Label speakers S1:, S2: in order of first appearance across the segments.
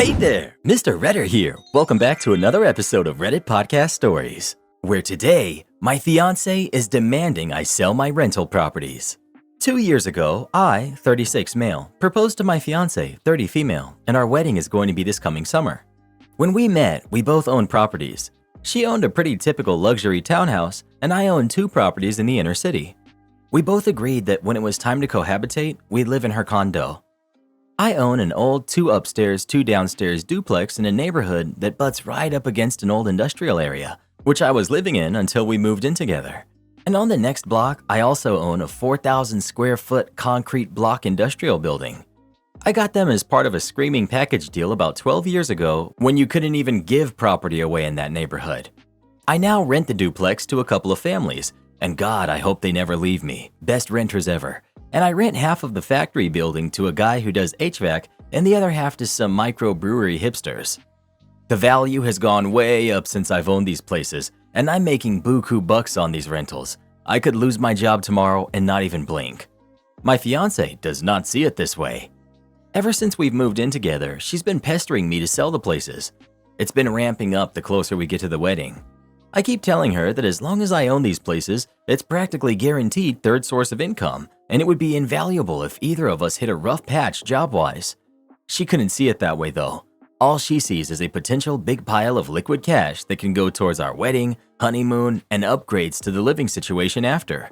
S1: Hey there, Mr. Redder here. Welcome back to another episode of Reddit Podcast Stories, where today, my fiance is demanding I sell my rental properties. 2 years ago, I, 36 male, proposed to my fiance, 30 female, and our wedding is going to be this coming summer. When we met, we both owned properties. She owned a pretty typical luxury townhouse, and I owned 2 properties in the inner city. We both agreed that when it was time to cohabitate, we'd live in her condo. I own an old 2 upstairs, 2 downstairs duplex in a neighborhood that butts right up against an old industrial area, which I was living in until we moved in together. And on the next block, I also own a 4,000 square foot concrete block industrial building. I got them as part of a screaming package deal about 12 years ago when you couldn't even give property away in that neighborhood. I now rent the duplex to a couple of families, and God, I hope they never leave me. Best renters ever. And I rent half of the factory building to a guy who does HVAC and the other half to some microbrewery hipsters. The value has gone way up since I've owned these places, and I'm making buku bucks on these rentals. I could lose my job tomorrow and not even blink. My fiance does not see it this way. Ever since we've moved in together, she's been pestering me to sell the places. It's been ramping up the closer we get to the wedding. I keep telling her that as long as I own these places, it's practically guaranteed third source of income, and it would be invaluable if either of us hit a rough patch job-wise. She couldn't see it that way though. All she sees is a potential big pile of liquid cash that can go towards our wedding, honeymoon, and upgrades to the living situation after.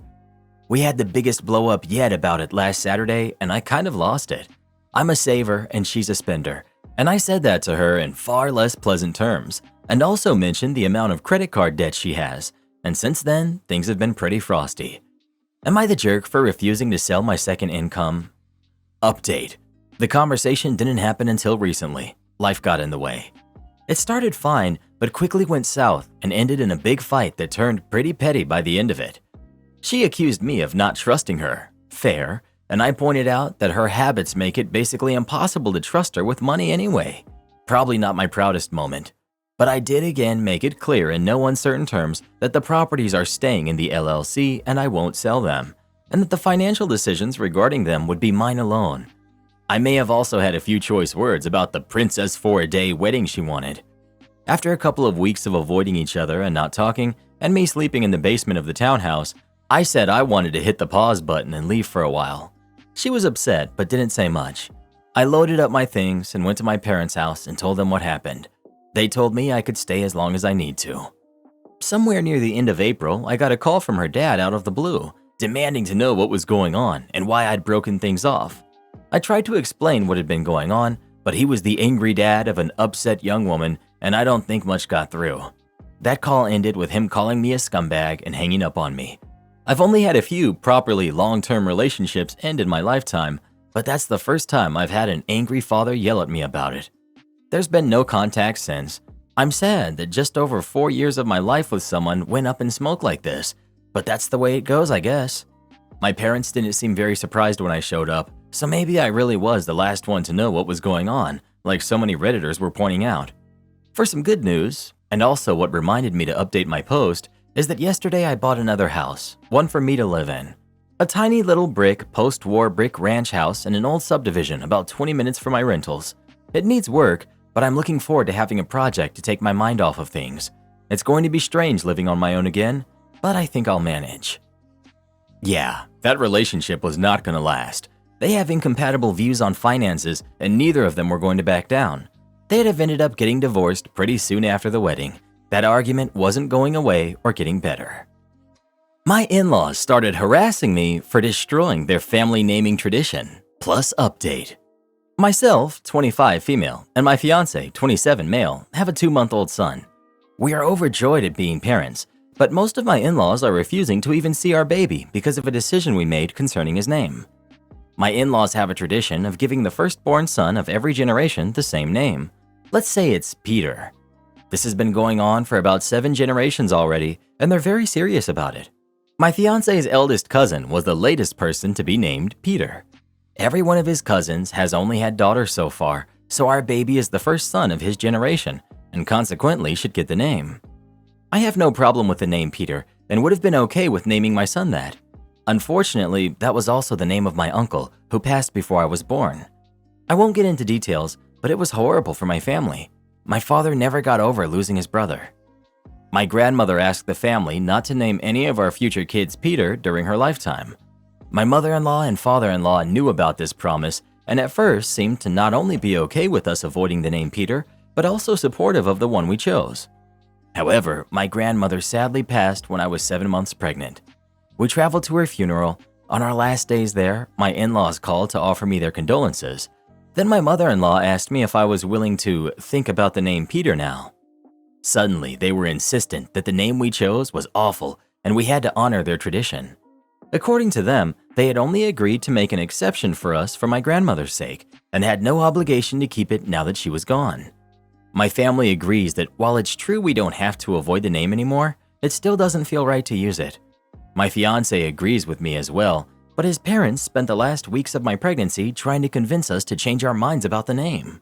S1: We had the biggest blow up yet about it last Saturday, and I kind of lost it. I'm a saver and she's a spender, and I said that to her in far less pleasant terms, and also mentioned the amount of credit card debt she has, and since then, things have been pretty frosty. Am I the jerk for refusing to sell my second income? Update. The conversation didn't happen until recently. Life got in the way. It started fine, but quickly went south and ended in a big fight that turned pretty petty by the end of it. She accused me of not trusting her. Fair. And I pointed out that her habits make it basically impossible to trust her with money anyway. Probably not my proudest moment. But I did again make it clear in no uncertain terms that the properties are staying in the LLC and I won't sell them, and that the financial decisions regarding them would be mine alone. I may have also had a few choice words about the princess for a day wedding she wanted. After a couple of weeks of avoiding each other and not talking, and me sleeping in the basement of the townhouse, I said I wanted to hit the pause button and leave for a while. She was upset but didn't say much. I loaded up my things and went to my parents' house and told them what happened. They told me I could stay as long as I need to. Somewhere near the end of April, I got a call from her dad out of the blue, demanding to know what was going on and why I'd broken things off. I tried to explain what had been going on, but he was the angry dad of an upset young woman, and I don't think much got through. That call ended with him calling me a scumbag and hanging up on me. I've only had a few properly long-term relationships end in my lifetime, but that's the first time I've had an angry father yell at me about it. There's been no contact since. I'm sad that just over 4 years of my life with someone went up in smoke like this, but that's the way it goes, I guess. My parents didn't seem very surprised when I showed up, so maybe I really was the last one to know what was going on, like so many Redditors were pointing out. For some good news, and also what reminded me to update my post, is that yesterday I bought another house, one for me to live in. A tiny little brick, post-war brick ranch house in an old subdivision about 20 minutes from my rentals. It needs work, but I'm looking forward to having a project to take my mind off of things. It's going to be strange living on my own again, but I think I'll manage. Yeah, that relationship was not going to last. They have incompatible views on finances, and neither of them were going to back down. They'd have ended up getting divorced pretty soon after the wedding. That argument wasn't going away or getting better. My in-laws started harassing me for destroying their family naming tradition. Plus update. Myself, 25 female, and my fiance, 27 male, have a 2-month-old son. We are overjoyed at being parents, but most of my in-laws are refusing to even see our baby because of a decision we made concerning his name. My in-laws have a tradition of giving the firstborn son of every generation the same name. Let's say it's Peter. This has been going on for about 7 generations already, and they're very serious about it. My fiance's eldest cousin was the latest person to be named Peter. Every one of his cousins has only had daughters so far, so our baby is the first son of his generation, and consequently should get the name. I have no problem with the name Peter, and would have been okay with naming my son that. Unfortunately, that was also the name of my uncle, who passed before I was born. I won't get into details, but it was horrible for my family. My father never got over losing his brother. My grandmother asked the family not to name any of our future kids Peter during her lifetime. My mother-in-law and father-in-law knew about this promise and at first seemed to not only be okay with us avoiding the name Peter, but also supportive of the one we chose. However, my grandmother sadly passed when I was 7 months pregnant. We traveled to her funeral. On our last days there, my in-laws called to offer me their condolences. Then my mother-in-law asked me if I was willing to think about the name Peter now. Suddenly, they were insistent that the name we chose was awful and we had to honor their tradition. According to them, they had only agreed to make an exception for us for my grandmother's sake and had no obligation to keep it now that she was gone. My family agrees that while it's true we don't have to avoid the name anymore, it still doesn't feel right to use it. My fiancé agrees with me as well, but his parents spent the last weeks of my pregnancy trying to convince us to change our minds about the name.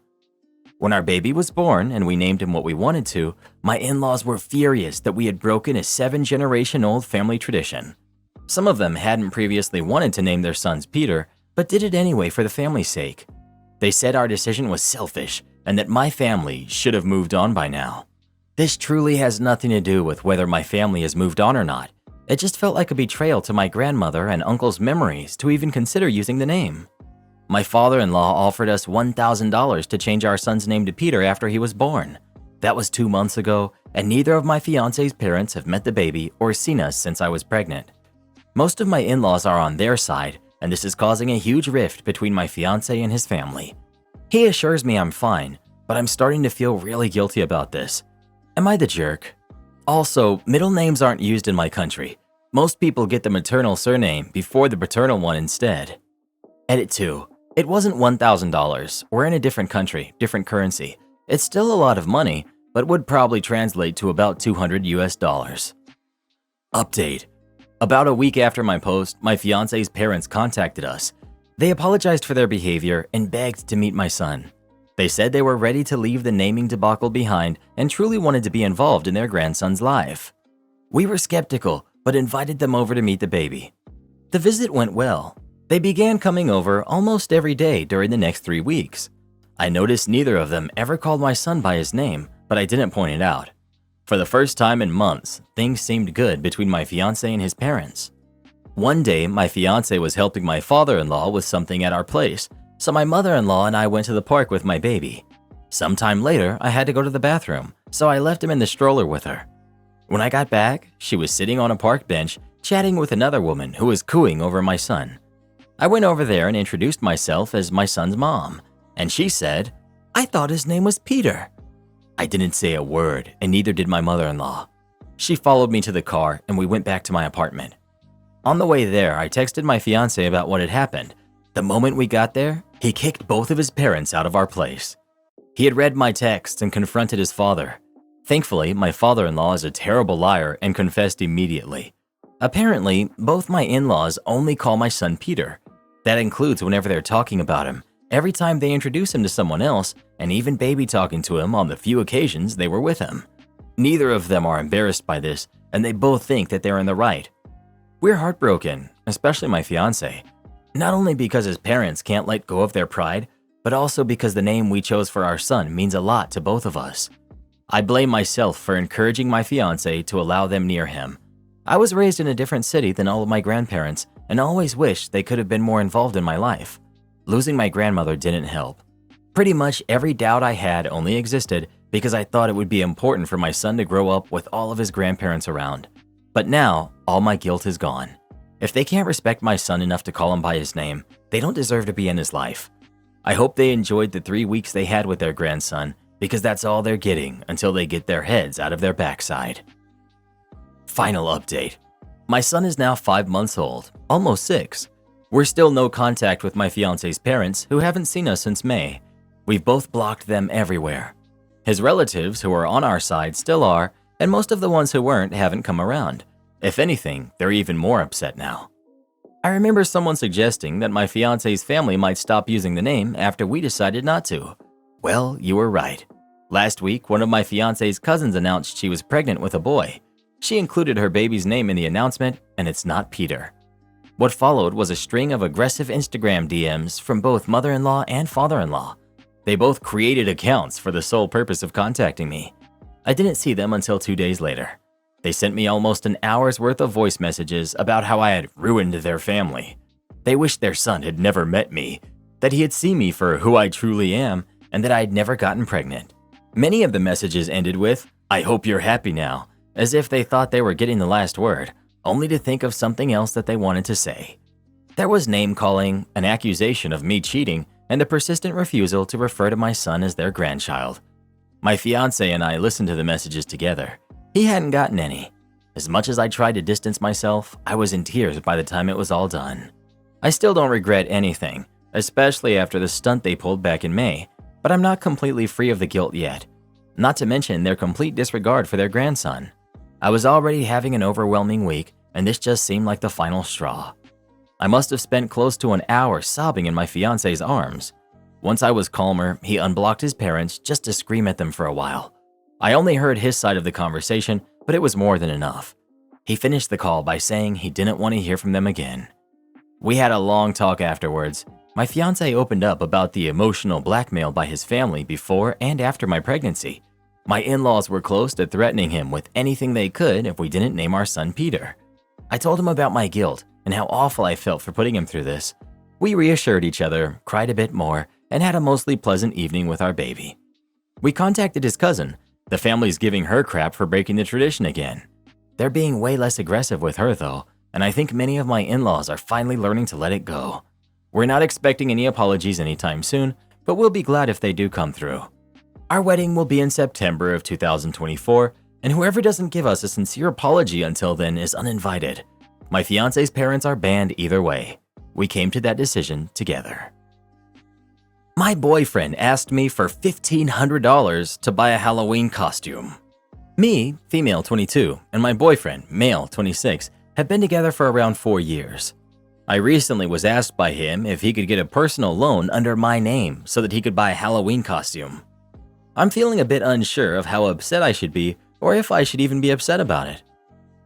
S1: When our baby was born and we named him what we wanted to, my in-laws were furious that we had broken a 7-generation-old family tradition. Some of them hadn't previously wanted to name their sons Peter, but did it anyway for the family's sake. They said our decision was selfish and that my family should have moved on by now. This truly has nothing to do with whether my family has moved on or not. It just felt like a betrayal to my grandmother and uncle's memories to even consider using the name. My father-in-law offered us $1,000 to change our son's name to Peter after he was born. That was 2 months ago, and neither of my fiancé's parents have met the baby or seen us since I was pregnant. Most of my in-laws are on their side, and this is causing a huge rift between my fiancé and his family. He assures me I'm fine, but I'm starting to feel really guilty about this. Am I the jerk? Also, middle names aren't used in my country. Most people get the maternal surname before the paternal one instead. Edit 2. It wasn't $1,000. We're in a different country, different currency. It's still a lot of money, but would probably translate to about $200 US. Update. About a week after my post, my fiancé's parents contacted us. They apologized for their behavior and begged to meet my son. They said they were ready to leave the naming debacle behind and truly wanted to be involved in their grandson's life. We were skeptical, but invited them over to meet the baby. The visit went well. They began coming over almost every day during the next 3 weeks. I noticed neither of them ever called my son by his name, but I didn't point it out. For the first time in months, things seemed good between my fiancé and his parents. One day, my fiancé was helping my father-in-law with something at our place, so my mother-in-law and I went to the park with my baby. Sometime later, I had to go to the bathroom, so I left him in the stroller with her. When I got back, she was sitting on a park bench chatting with another woman who was cooing over my son. I went over there and introduced myself as my son's mom, and she said, "I thought his name was Peter." I didn't say a word, and neither did my mother-in-law. She followed me to the car, and we went back to my apartment. On the way there, I texted my fiancé about what had happened. The moment we got there, he kicked both of his parents out of our place. He had read my text and confronted his father. Thankfully, my father-in-law is a terrible liar and confessed immediately. Apparently, both my in-laws only call my son Peter. That includes whenever they're talking about him, every time they introduce him to someone else, and even baby talking to him on the few occasions they were with him. Neither of them are embarrassed by this, and they both think that they're in the right. We're heartbroken, especially my fiancé. Not only because his parents can't let go of their pride, but also because the name we chose for our son means a lot to both of us. I blame myself for encouraging my fiancé to allow them near him. I was raised in a different city than all of my grandparents and always wished they could have been more involved in my life. Losing my grandmother didn't help. Pretty much every doubt I had only existed because I thought it would be important for my son to grow up with all of his grandparents around. But now, all my guilt is gone. If they can't respect my son enough to call him by his name, they don't deserve to be in his life. I hope they enjoyed the 3 weeks they had with their grandson, because that's all they're getting until they get their heads out of their backside. Final update. My son is now 5 months old, almost 6. We're still no contact with my fiancé's parents, who haven't seen us since May. We've both blocked them everywhere. His relatives who are on our side still are, and most of the ones who weren't haven't come around. If anything, they're even more upset now. I remember someone suggesting that my fiancé's family might stop using the name after we decided not to. Well, you were right. Last week, one of my fiancé's cousins announced she was pregnant with a boy. She included her baby's name in the announcement, and it's not Peter. What followed was a string of aggressive Instagram DMs from both mother-in-law and father-in-law. They both created accounts for the sole purpose of contacting me. I didn't see them until 2 days later. They sent me almost an hour's worth of voice messages about how I had ruined their family. They wished their son had never met me, that he had seen me for who I truly am, and that I had never gotten pregnant. Many of the messages ended with, "I hope you're happy now," as if they thought they were getting the last word, only to think of something else that they wanted to say. There was name-calling, an accusation of me cheating, and a persistent refusal to refer to my son as their grandchild. My fiancé and I listened to the messages together. He hadn't gotten any. As much as I tried to distance myself, I was in tears by the time it was all done. I still don't regret anything, especially after the stunt they pulled back in May, but I'm not completely free of the guilt yet. Not to mention their complete disregard for their grandson. I was already having an overwhelming week, and this just seemed like the final straw. I must have spent close to an hour sobbing in my fiancé's arms. Once I was calmer, he unblocked his parents just to scream at them for a while. I only heard his side of the conversation, but it was more than enough. He finished the call by saying he didn't want to hear from them again. We had a long talk afterwards. My fiancé opened up about the emotional blackmail by his family before and after my pregnancy. My in-laws were close to threatening him with anything they could if we didn't name our son Peter. I told him about my guilt and how awful I felt for putting him through this. We reassured each other, cried a bit more, and had a mostly pleasant evening with our baby. We contacted his cousin. The family's giving her crap for breaking the tradition again. They're being way less aggressive with her though, and I think many of my in-laws are finally learning to let it go. We're not expecting any apologies anytime soon, but we'll be glad if they do come through. Our wedding will be in September of 2024, and whoever doesn't give us a sincere apology until then is uninvited. My fiancé's parents are banned either way. We came to that decision together. My boyfriend asked me for $1,500 to buy a Halloween costume. Me, female 22, and my boyfriend, male 26, have been together for around 4 years. I recently was asked by him if he could get a personal loan under my name so that he could buy a Halloween costume. I'm feeling a bit unsure of how upset I should be or if I should even be upset about it.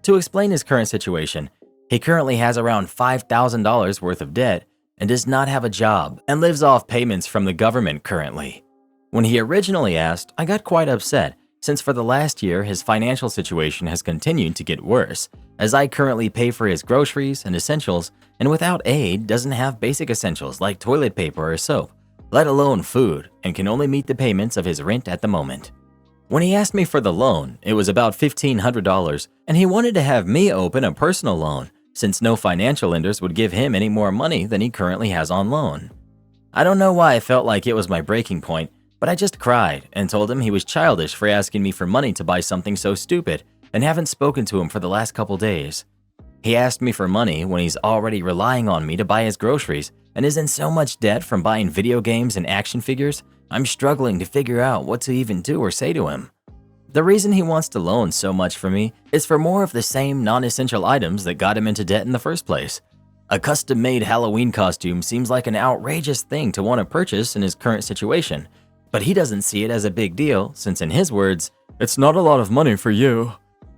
S1: To explain his current situation, he currently has around $5,000 worth of debt and does not have a job and lives off payments from the government currently. When he originally asked, I got quite upset since for the last year his financial situation has continued to get worse, as I currently pay for his groceries and essentials and without aid doesn't have basic essentials like toilet paper or soap, let alone food, and can only meet the payments of his rent at the moment. When he asked me for the loan, it was about $1,500 and he wanted to have me open a personal loan since no financial lenders would give him any more money than he currently has on loan. I don't know why I felt like it was my breaking point, but I just cried and told him he was childish for asking me for money to buy something so stupid and haven't spoken to him for the last couple days. He asked me for money when he's already relying on me to buy his groceries and is in so much debt from buying video games and action figures, I'm struggling to figure out what to even do or say to him. The reason he wants to loan so much from me is for more of the same non-essential items that got him into debt in the first place. A custom-made Halloween costume seems like an outrageous thing to want to purchase in his current situation, but he doesn't see it as a big deal since in his words, "It's not a lot of money for you."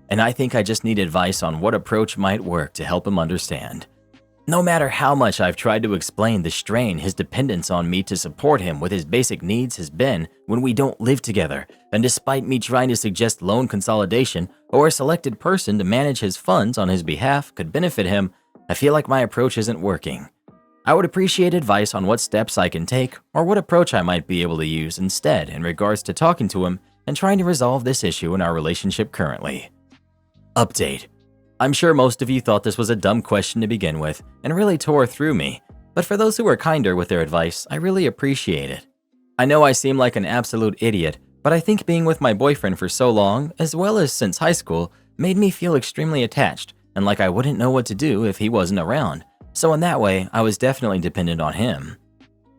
S1: And I think I just need advice on what approach might work to help him understand. No matter how much I've tried to explain the strain his dependence on me to support him with his basic needs has been when we don't live together, and despite me trying to suggest loan consolidation or a selected person to manage his funds on his behalf could benefit him, I feel like my approach isn't working. I would appreciate advice on what steps I can take or what approach I might be able to use instead in regards to talking to him and trying to resolve this issue in our relationship currently. Update. I'm sure most of you thought this was a dumb question to begin with and really tore through me, but for those who are kinder with their advice, I really appreciate it. I know I seem like an absolute idiot, but I think being with my boyfriend for so long, as well as since high school, made me feel extremely attached and like I wouldn't know what to do if he wasn't around. So in that way, I was definitely dependent on him.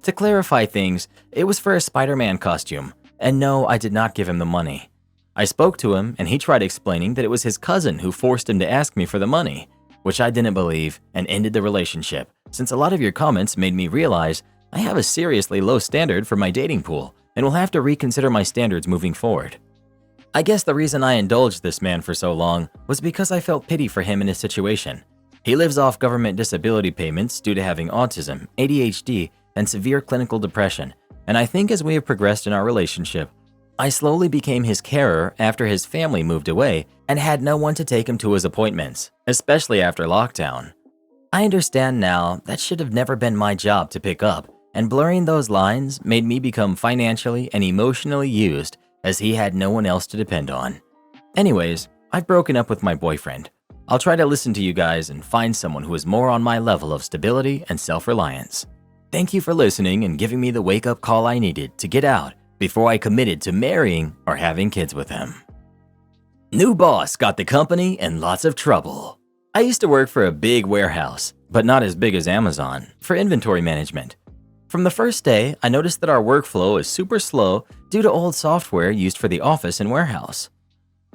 S1: To clarify things, it was for a Spider-Man costume, and no, I did not give him the money. I spoke to him and he tried explaining that it was his cousin who forced him to ask me for the money, which I didn't believe and ended the relationship since a lot of your comments made me realize I have a seriously low standard for my dating pool and will have to reconsider my standards moving forward. I guess the reason I indulged this man for so long was because I felt pity for him in his situation. He lives off government disability payments due to having autism, ADHD, and severe clinical depression, and I think as we have progressed in our relationship, I slowly became his carer after his family moved away and had no one to take him to his appointments, especially after lockdown. I understand now that should have never been my job to pick up, and blurring those lines made me become financially and emotionally used as he had no one else to depend on. Anyways, I've broken up with my boyfriend. I'll try to listen to you guys and find someone who is more on my level of stability and self-reliance. Thank you for listening and giving me the wake-up call I needed to get out before I committed to marrying or having kids with him. New boss got the company in lots of trouble. I used to work for a big warehouse, but not as big as Amazon, for inventory management. From the first day, I noticed that our workflow is super slow due to old software used for the office and warehouse.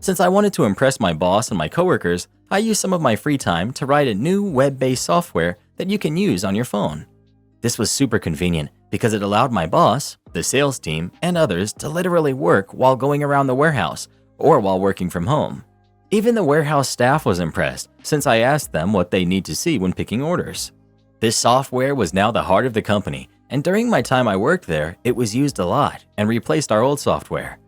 S1: Since I wanted to impress my boss and my coworkers, I used some of my free time to write a new web-based software that you can use on your phone. This was super convenient because it allowed my boss, the sales team, and others to literally work while going around the warehouse or while working from home. Even the warehouse staff was impressed since I asked them what they need to see when picking orders. This software was now the heart of the company, and during my time I worked there, it was used a lot and replaced our old software.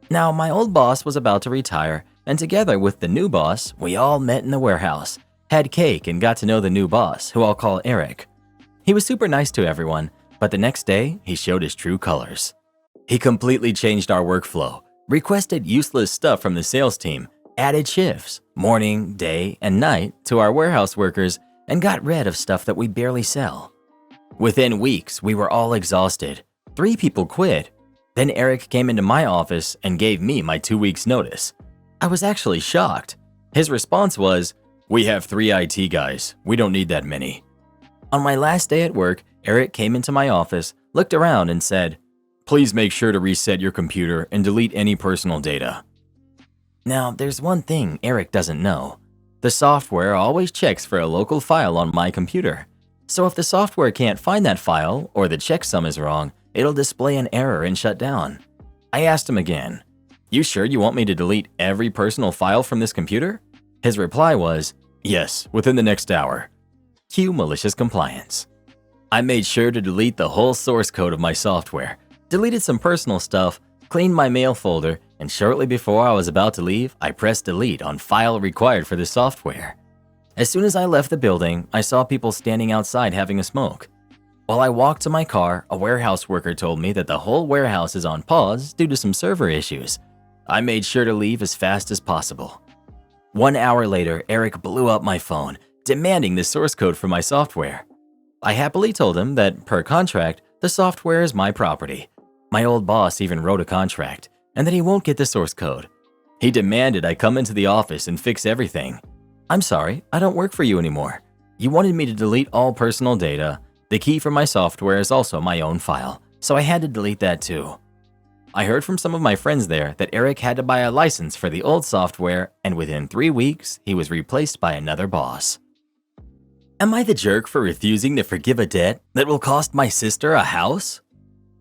S1: Now, my old boss was about to retire, and together with the new boss, we all met in the warehouse, had cake, and got to know the new boss, who I'll call Eric. He was super nice to everyone, but the next day, he showed his true colors. He completely changed our workflow, requested useless stuff from the sales team, added shifts, morning, day, and night to our warehouse workers, and got rid of stuff that we barely sell. Within weeks, we were all exhausted. 3 people quit. Then Eric came into my office and gave me my 2 weeks notice. I was actually shocked. His response was, "We have 3 IT guys. We don't need that many." On my last day at work, Eric came into my office, looked around, and said, "Please make sure to reset your computer and delete any personal data." Now, there's one thing Eric doesn't know. The software always checks for a local file on my computer. So if the software can't find that file or the checksum is wrong, it'll display an error and shut down. I asked him again, "You sure you want me to delete every personal file from this computer?" His reply was, "Yes, within the next hour." Cue malicious compliance. I made sure to delete the whole source code of my software, deleted some personal stuff, cleaned my mail folder, and shortly before I was about to leave, I pressed delete on file required for the software. As soon as I left the building, I saw people standing outside having a smoke. While I walked to my car, a warehouse worker told me that the whole warehouse is on pause due to some server issues. I made sure to leave as fast as possible. 1 hour later, Eric blew up my phone, demanding the source code for my software. I happily told him that, per contract, the software is my property. My old boss even wrote a contract, and that he won't get the source code. He demanded I come into the office and fix everything. "I'm sorry, I don't work for you anymore. You wanted me to delete all personal data. The key for my software is also my own file, so I had to delete that too." I heard from some of my friends there that Eric had to buy a license for the old software, and within 3 weeks, he was replaced by another boss. Am I the jerk for refusing to forgive a debt that will cost my sister a house?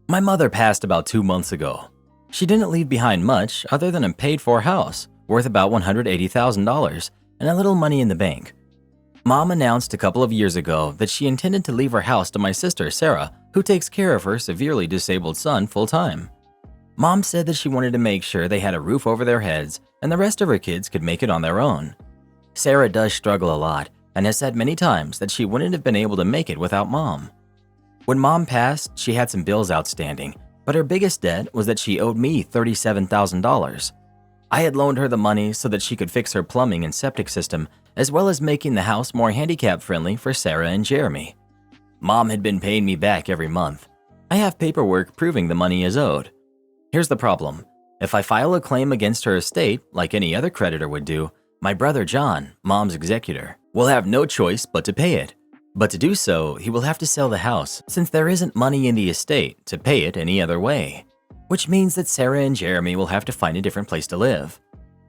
S1: My mother passed about 2 months ago. She didn't leave behind much other than a paid-for house worth about $180,000 and a little money in the bank. Mom announced a couple of years ago that she intended to leave her house to my sister, Sarah, who takes care of her severely disabled son full-time. Mom said that she wanted to make sure they had a roof over their heads and the rest of her kids could make it on their own. Sarah does struggle a lot and has said many times that she wouldn't have been able to make it without Mom. When Mom passed, she had some bills outstanding, but her biggest debt was that she owed me $37,000. I had loaned her the money so that she could fix her plumbing and septic system, as well as making the house more handicap-friendly for Sarah and Jeremy. Mom had been paying me back every month. I have paperwork proving the money is owed. Here's the problem. If I file a claim against her estate, like any other creditor would do, my brother John, Mom's executor, will have no choice but to pay it. But to do so, he will have to sell the house since there isn't money in the estate to pay it any other way. Which means that Sarah and Jeremy will have to find a different place to live.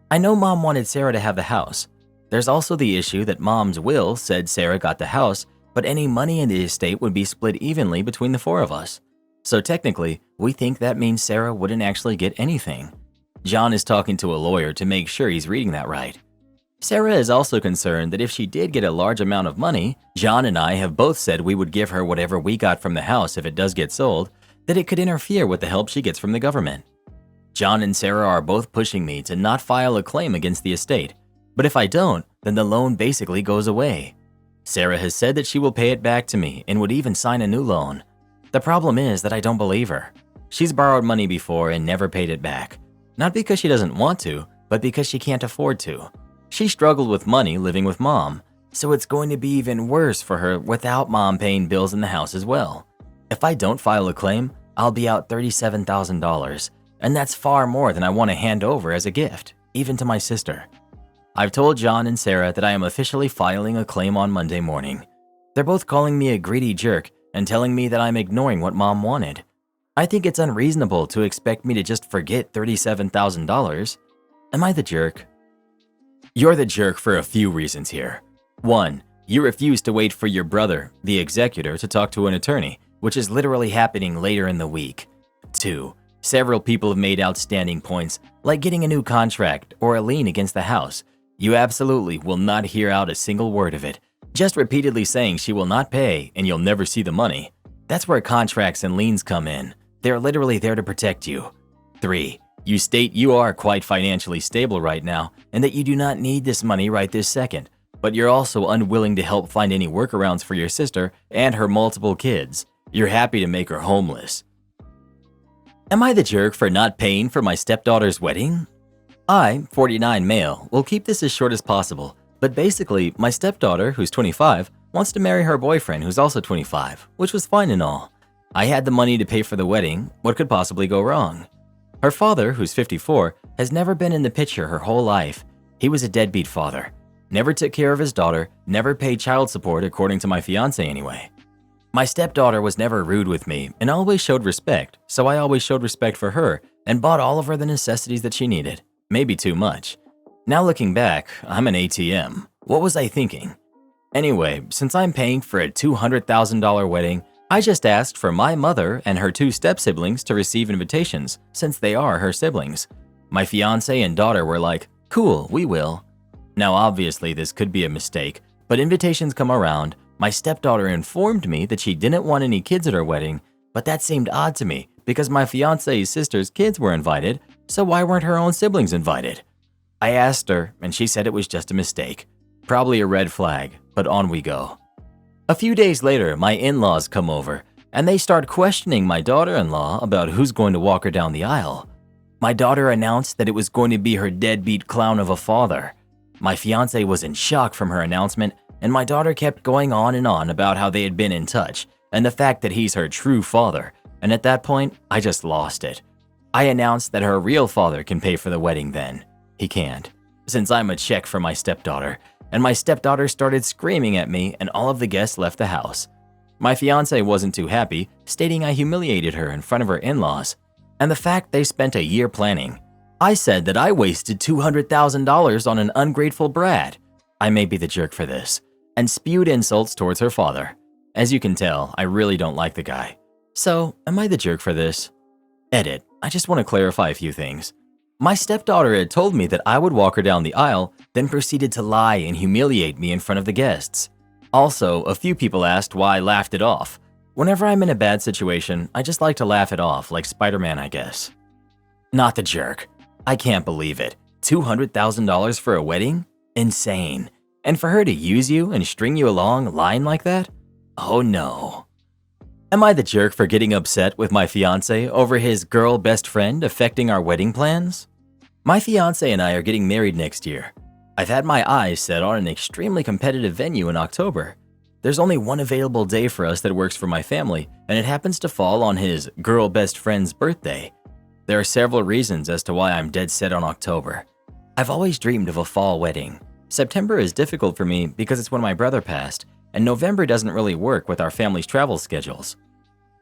S1: I know Mom wanted Sarah to have the house. There's also the issue that Mom's will said Sarah got the house, but any money in the estate would be split evenly between the 4 of us. So technically, we think that means Sarah wouldn't actually get anything. John is talking to a lawyer to make sure he's reading that right. Sarah is also concerned that if she did get a large amount of money, John and I have both said we would give her whatever we got from the house if it does get sold, that it could interfere with the help she gets from the government. John and Sarah are both pushing me to not file a claim against the estate, but if I don't, then the loan basically goes away. Sarah has said that she will pay it back to me and would even sign a new loan. The problem is that I don't believe her. She's borrowed money before and never paid it back. Not because she doesn't want to, but because she can't afford to. She struggled with money living with mom, so it's going to be even worse for her without mom paying bills in the house as well. If I don't file a claim, I'll be out $37,000, and that's far more than I want to hand over as a gift, even to my sister. I've told John and Sarah that I am officially filing a claim on Monday morning. They're both calling me a greedy jerk and telling me that I'm ignoring what mom wanted. I think it's unreasonable to expect me to just forget $37,000. Am I the jerk? You're the jerk for a few reasons here. 1. You refuse to wait for your brother, the executor, to talk to an attorney, which is literally happening later in the week. 2. Several people have made outstanding points, like getting a new contract or a lien against the house. You absolutely will not hear out a single word of it, just repeatedly saying she will not pay and you'll never see the money. That's where contracts and liens come in. They're literally there to protect you. 3. You state you are quite financially stable right now and that you do not need this money right this second, but you're also unwilling to help find any workarounds for your sister and her multiple kids. You're happy to make her homeless. Am I the jerk for not paying for my stepdaughter's wedding? I, 49 male, will keep this as short as possible, but basically, my stepdaughter, who's 25, wants to marry her boyfriend who's also 25, which was fine and all. I had the money to pay for the wedding. What could possibly go wrong? Her father, who's 54, has never been in the picture her whole life. He was a deadbeat father. Never took care of his daughter, never paid child support according to my fiance anyway. My stepdaughter was never rude with me and always showed respect, so I always showed respect for her and bought all of her the necessities that she needed. Maybe too much. Now looking back, I'm an ATM. What was I thinking? Anyway, since I'm paying for a $200,000 wedding, I just asked for my mother and her 2 step-siblings to receive invitations since they are her siblings. My fiance and daughter were like, cool, we will. Now obviously this could be a mistake, but invitations come around. My stepdaughter informed me that she didn't want any kids at her wedding, but that seemed odd to me because my fiance's sister's kids were invited, so why weren't her own siblings invited? I asked her and she said it was just a mistake. Probably a red flag, but on we go. A few days later, my in-laws come over and they start questioning my daughter-in-law about who's going to walk her down the aisle. My daughter announced that it was going to be her deadbeat clown of a father. My fiance was in shock from her announcement, and my daughter kept going on and on about how they had been in touch and the fact that he's her true father, and at that point, I just lost it. I announced that her real father can pay for the wedding then. He can't, since I'm a check for my stepdaughter, and my stepdaughter started screaming at me and all of the guests left the house. My fiance wasn't too happy, stating I humiliated her in front of her in-laws, and the fact they spent a year planning. I said that I wasted $200,000 on an ungrateful brat. I may be the jerk for this, and spewed insults towards her father. As you can tell, I really don't like the guy. So, am I the jerk for this? Edit. I just want to clarify a few things. My stepdaughter had told me that I would walk her down the aisle, then proceeded to lie and humiliate me in front of the guests. Also, a few people asked why I laughed it off. Whenever I'm in a bad situation, I just like to laugh it off, like Spider-Man, I guess. Not the jerk. I can't believe it. $200,000 for a wedding? Insane. And for her to use you and string you along lying like that? Oh no. Am I the jerk for getting upset with my fiance over his girl best friend affecting our wedding plans? My fiance and I are getting married next year. I've had my eyes set on an extremely competitive venue in October. There's only one available day for us that works for my family, and it happens to fall on his girl best friend's birthday. There are several reasons as to why I'm dead set on October. I've always dreamed of a fall wedding. September is difficult for me because it's when my brother passed, and November doesn't really work with our family's travel schedules.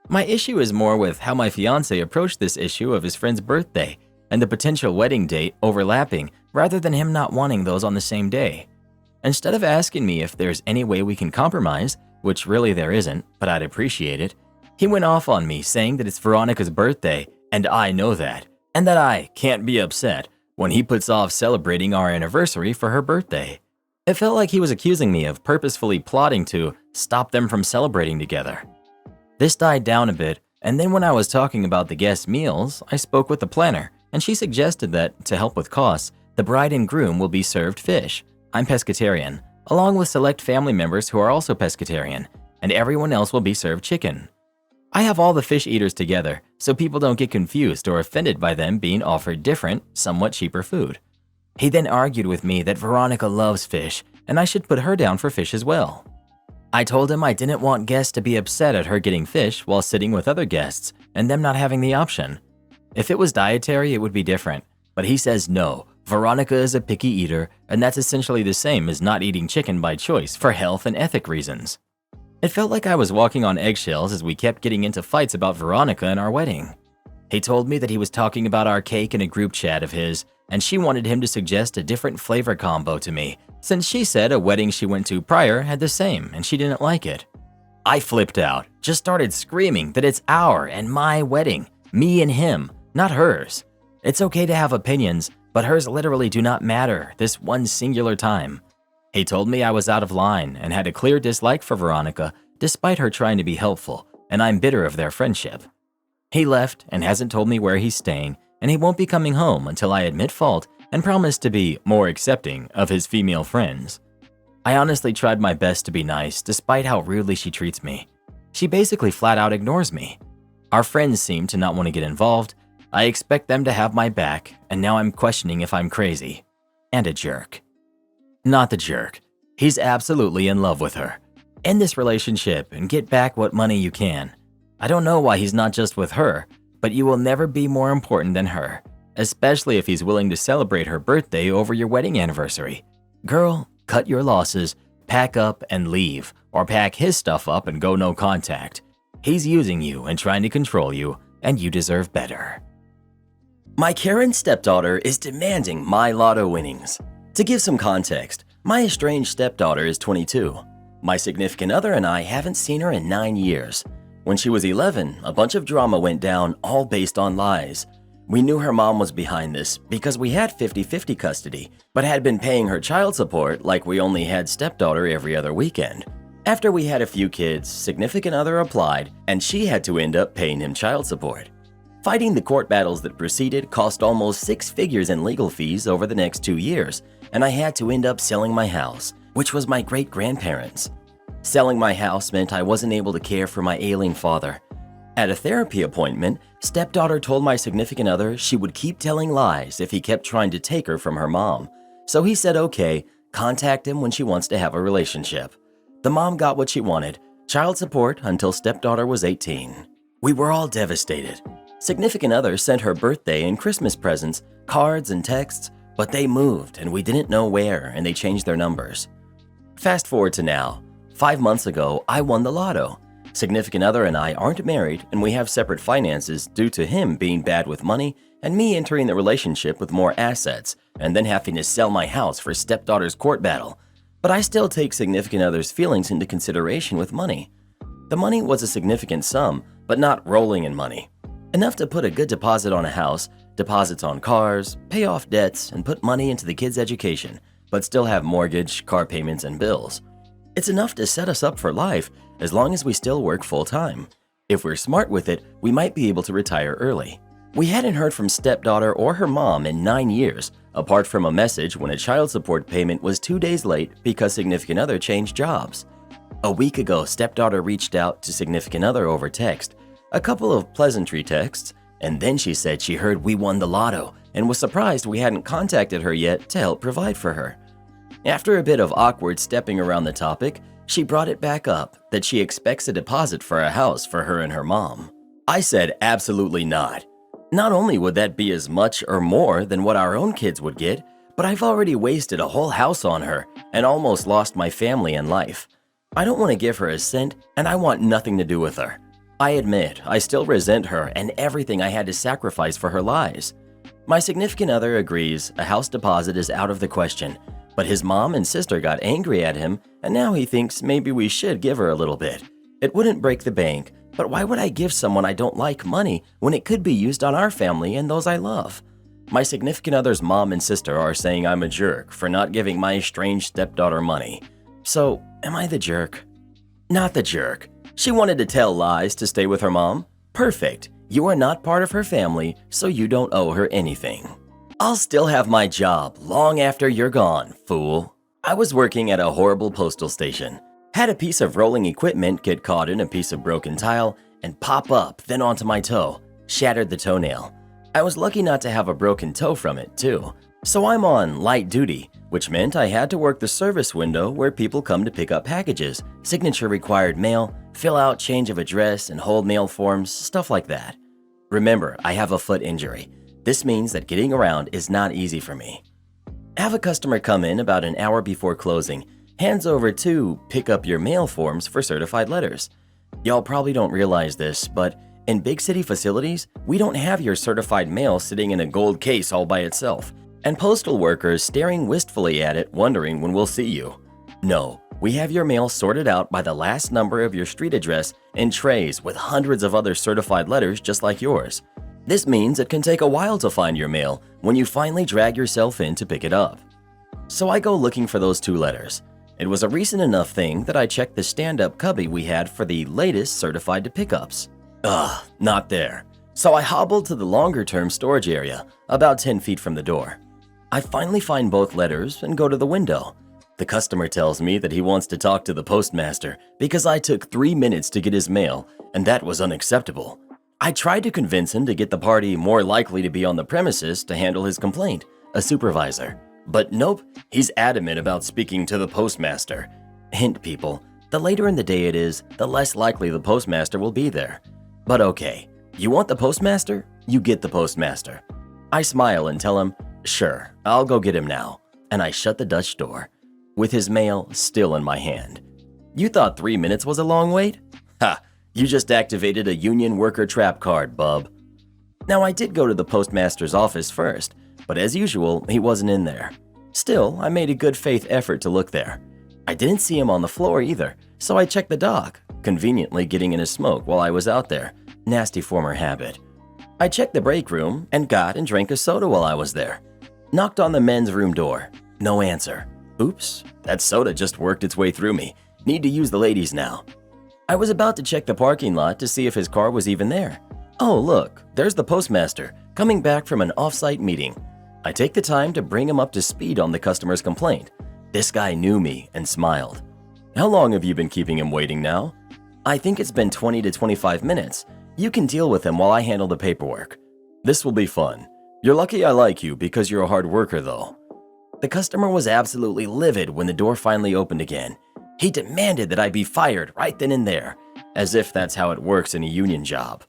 S1: My issue is more with how my fiance approached this issue of his friend's birthday and the potential wedding date overlapping rather than him not wanting those on the same day. Instead of asking me if there's any way we can compromise, which really there isn't, but I'd appreciate it, he went off on me saying that it's Veronica's birthday and I know that, and that I can't be upset when he puts off celebrating our anniversary for her birthday. It felt like he was accusing me of purposefully plotting to stop them from celebrating together. This died down a bit, And then when I was talking about the guest meals, I spoke with the planner, and she suggested that, to help with costs, the bride and groom will be served fish. I'm pescatarian, along with select family members who are also pescatarian, and everyone else will be served chicken. I have all the fish eaters together, so people don't get confused or offended by them being offered different, somewhat cheaper food. He then argued with me that Veronica loves fish, and I should put her down for fish as well. I told him I didn't want guests to be upset at her getting fish while sitting with other guests and them not having the option. If it was dietary, it would be different, but he says no, Veronica is a picky eater, and that's essentially the same as not eating chicken by choice for health and ethic reasons. It felt like I was walking on eggshells as we kept getting into fights about Veronica and our wedding. He told me that he was talking about our cake in a group chat of his, and she wanted him to suggest a different flavor combo to me, since she said a wedding she went to prior had the same and she didn't like it. I flipped out, just started screaming that it's our and my wedding, me and him, not hers. It's okay to have opinions, but hers literally do not matter this one singular time. He told me I was out of line and had a clear dislike for Veronica despite her trying to be helpful, and I'm bitter of their friendship. He left and hasn't told me where he's staying, and he won't be coming home until I admit fault and promise to be more accepting of his female friends. I honestly tried my best to be nice despite how rudely she treats me. She basically flat out ignores me. Our friends seem to not want to get involved. I expect them to have my back, and now I'm questioning if I'm crazy. And a jerk. Not the jerk. He's absolutely in love with her. End this relationship and get back what money you can. I don't know why he's not just with her, but you will never be more important than her, especially if he's willing to celebrate her birthday over your wedding anniversary. Girl, cut your losses, pack up and leave, or pack his stuff up and go no contact. He's using you and trying to control you, and you deserve better. My Karen stepdaughter is demanding my Lotto winnings. To give some context, my estranged stepdaughter is 22. My significant other and I haven't seen her in 9 years. When she was 11, a bunch of drama went down, all based on lies. We knew her mom was behind this because we had 50-50 custody, but had been paying her child support like we only had stepdaughter every other weekend. After we had a few kids, significant other applied, and she had to end up paying him child support. Fighting the court battles that proceeded cost almost 6 figures in legal fees over the next 2 years, and I had to end up selling my house, which was my great-grandparents'. Selling my house meant I wasn't able to care for my ailing father. At a therapy appointment, stepdaughter told my significant other she would keep telling lies if he kept trying to take her from her mom. So he said, okay, contact him when she wants to have a relationship. The mom got what she wanted, child support until stepdaughter was 18. We were all devastated. Significant other sent her birthday and Christmas presents, cards and texts, but they moved and we didn't know where and they changed their numbers. Fast forward to now. 5 months ago, I won the Lotto. Significant other and I aren't married and we have separate finances due to him being bad with money and me entering the relationship with more assets and then having to sell my house for stepdaughter's court battle. But I still take significant other's feelings into consideration with money. The money was a significant sum, but not rolling in money. Enough to put a good deposit on a house, deposits on cars, pay off debts, and put money into the kids' education, but still have mortgage, car payments, and bills. It's enough to set us up for life as long as we still work full-time. If we're smart with it, we might be able to retire early. We hadn't heard from stepdaughter or her mom in 9 years, apart from a message when a child support payment was 2 days late because significant other changed jobs. A week ago, stepdaughter reached out to significant other over text, a couple of pleasantry texts, and then she said she heard we won the Lotto and was surprised we hadn't contacted her yet to help provide for her. After a bit of awkward stepping around the topic, she brought it back up that she expects a deposit for a house for her and her mom. I said absolutely not. Not only would that be as much or more than what our own kids would get, but I've already wasted a whole house on her and almost lost my family and life. I don't want to give her a cent and I want nothing to do with her. I admit I still resent her and everything I had to sacrifice for her lies. My significant other agrees a house deposit is out of the question, but his mom and sister got angry at him and now he thinks maybe we should give her a little bit. It wouldn't break the bank, but why would I give someone I don't like money when it could be used on our family and those I love? My significant other's mom and sister are saying I'm a jerk for not giving my estranged stepdaughter money. So, am I the jerk? Not the jerk. She wanted to tell lies to stay with her mom. Perfect. You are not part of her family, so you don't owe her anything. I'll still have my job long after you're gone, fool. I was working at a horrible postal station. Had a piece of rolling equipment get caught in a piece of broken tile and pop up, then onto my toe. Shattered the toenail. I was lucky not to have a broken toe from it, too. So I'm on light duty, which meant I had to work the service window where people come to pick up packages, signature required mail, fill out change of address and hold mail forms, stuff like that. Remember, I have a foot injury. This means that getting around is not easy for me. Have a customer come in about an hour before closing, hands over 2 pick up your mail forms for certified letters. Y'all probably don't realize this, but in big city facilities, we don't have your certified mail sitting in a gold case all by itself, and postal workers staring wistfully at it wondering when we'll see you. No, we have your mail sorted out by the last number of your street address in trays with hundreds of other certified letters just like yours. This means it can take a while to find your mail when you finally drag yourself in to pick it up. So I go looking for those 2 letters. It was a recent enough thing that I checked the stand-up cubby we had for the latest certified to pickups. Not there. So I hobbled to the longer-term storage area, about 10 feet from the door. I finally find both letters and go to the window. The customer tells me that he wants to talk to the postmaster because I took 3 minutes to get his mail, and that was unacceptable. I tried to convince him to get the party more likely to be on the premises to handle his complaint, a supervisor. But nope, he's adamant about speaking to the postmaster. Hint, people, the later in the day it is, the less likely the postmaster will be there. But okay, you want the postmaster? You get the postmaster. I smile and tell him, sure, I'll go get him now. And I shut the Dutch door, with his mail still in my hand. You thought 3 minutes was a long wait? Ha! You just activated a union worker trap card, bub. Now, I did go to the postmaster's office first, but as usual, he wasn't in there. Still, I made a good faith effort to look there. I didn't see him on the floor either, so I checked the dock, conveniently getting in a smoke while I was out there. Nasty former habit. I checked the break room and got and drank a soda while I was there. Knocked on the men's room door. No answer. Oops, that soda just worked its way through me. Need to use the ladies now. I was about to check the parking lot to see if his car was even there. Oh, look, there's the postmaster, coming back from an off-site meeting. I take the time to bring him up to speed on the customer's complaint. This guy knew me and smiled. How long have you been keeping him waiting now? I think it's been 20 to 25 minutes. You can deal with him while I handle the paperwork. This will be fun. You're lucky I like you because you're a hard worker, though. The customer was absolutely livid when the door finally opened again. He demanded that I be fired right then and there, as if that's how it works in a union job.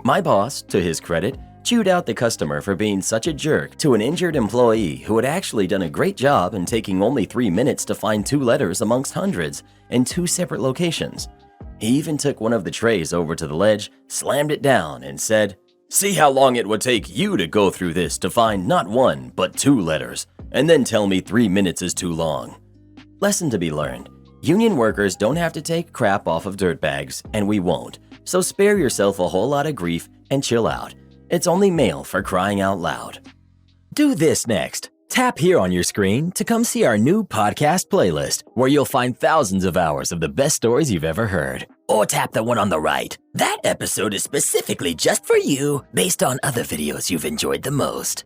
S1: My boss, to his credit, chewed out the customer for being such a jerk to an injured employee who had actually done a great job in taking only 3 minutes to find 2 letters amongst hundreds in 2 separate locations. He even took one of the trays over to the ledge, slammed it down, and said, "See how long it would take you to go through this to find not 1, but 2 letters, and then tell me 3 minutes is too long." Lesson to be learned. Union workers don't have to take crap off of dirtbags, and we won't. So spare yourself a whole lot of grief and chill out. It's only mail for crying out loud. Do this next. Tap here on your screen to come see our new podcast playlist, where you'll find thousands of hours of the best stories you've ever heard. Or tap the one on the right. That episode is specifically just for you, based on other videos you've enjoyed the most.